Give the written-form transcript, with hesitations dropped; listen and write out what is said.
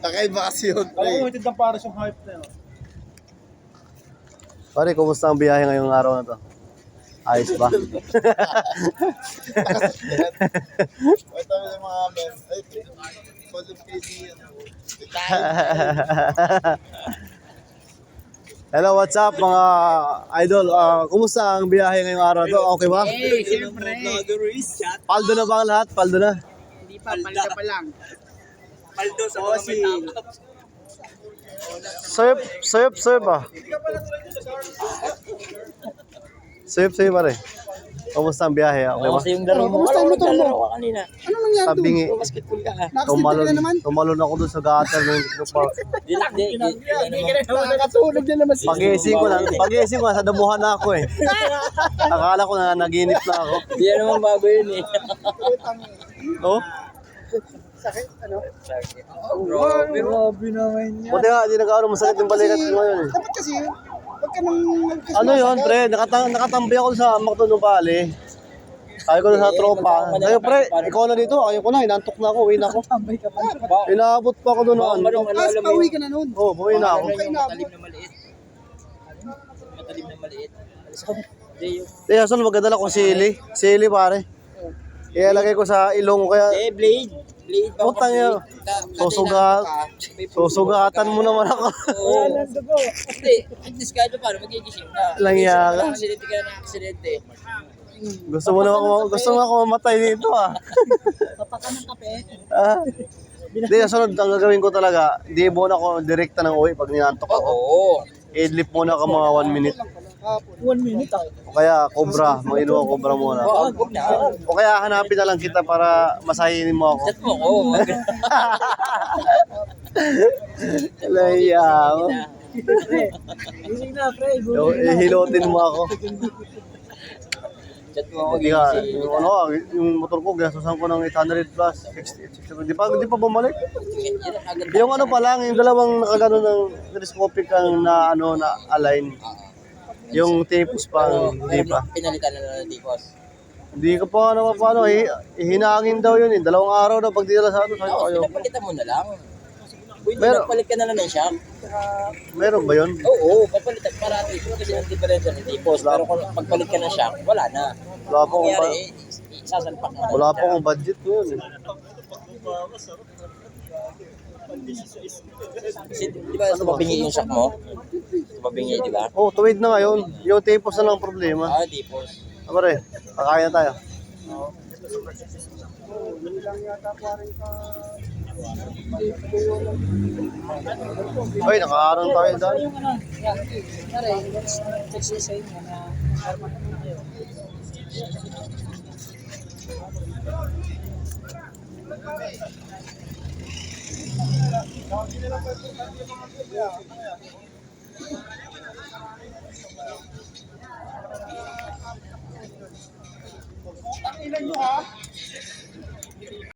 Kakaiba kasi yun, Alam pre. mo, itid ng pares yung hype na yun. Pare, kumusta ang biyahe ngayong araw na to? Ayos ba? Ito yung mga men. Ay, Polo PD yan. Hello, what's up mga idol? Kumusta ang biyahe ngayong araw na to? Okay ba? Eh, siyempre. Paldo na ba ang lahat? Paldo na? Hindi pa, palda pa lang. Paldo sa mga may tapos. Suyop ah. Suyop pare. Kumusta ang biyahe? Okay ba? Kasi yung laro mo, Kumusta yung motor mo? naglalaro ka kanina. Ano nangyari doon? Sabingi. Basketball ka ha. Nakasidente ka naman. Tumalon ako doon sa gutter ng park. Hindi Nakakatulog din naman siya. Pagising ko, sa damuhan na ako eh. Akala ko na naginip na ako. Hindi yan naman bago yun eh. Oh? Sakit, ano? Grabe naman yan. Buti nga, di nag-aaral, masakit yung balikat ko ngayon eh. Dapat kasi, wag ka nang... Ano yun, pre? Nakatambay ako sa Macdo Nubali. Sabi ko na sa tropa. Sabi ko, pre, ikaw na dito. Ayaw ko na, inantok na ako, uwi na ako. Inaabot pa ako doon ng ano. As pauwi ka na nun. Oo, uwi na ako. Matalim na maliit. Matalim na maliit. Hindi yung... Kaya saan magdadala ko sili? Sili pare. Ilalagay ko sa ilong ko kaya. Blade. Blade ba? Utang yun. Susugatan mo naman ako. Oo. Hindi. At least kahit pa paano, magigising ka. Langya ka. Aksidente ka na aksidente. Gusto mo ako mamatay dito ah. Papaka ng kape. Ah. Hindi, sunod ang gagawin ko talaga. Hindi muna ako direkta ng uwi pag ninantok ako. Oo. I-lip muna ka mga 1 minute. 1 minute ah. O kaya cobra, mag-inom ang cobra muna. Oo, huwag na. O kaya hanapin na lang kita para masahinin mo ako. Chat mo ko. Laya mo. Gising na, pre. Hilotin mo ako. Chat mo ako. Hindi nga, yung motor ko, gastusan ko ng 800 plus. 60. Di pa bumalik. Yung ano pa lang, yung dalawang nakagano ng telescopic ang na align. Yung tapos pa, hindi pa. Pinalitan na ng tipos. Hindi ko pa paano, hinangin daw yun eh. 2 araw na pag dinala sa ano, sabi ko Oo, ayaw. pinapalitan mo na lang. Pwede Pero- nagpalit ka na lang ng shock. Meron ba yun? Oo, papalitan parati. Ito kasi ang diferensya ng tipos. Pero kung pagpalit ka ng shock, wala na. Wala pa akong, Nangyari, sasalpak mo. wala pa akong budget ko yun eh. Kasi, di ba, tumabingi yung shock mo? Tumabingi, di ba? Oh, tuwid na ngayon. Yung tapos na lang ang problema. Ah, tipos. Pare, kakain na tayo. Ay, nakaarang tayo dyan.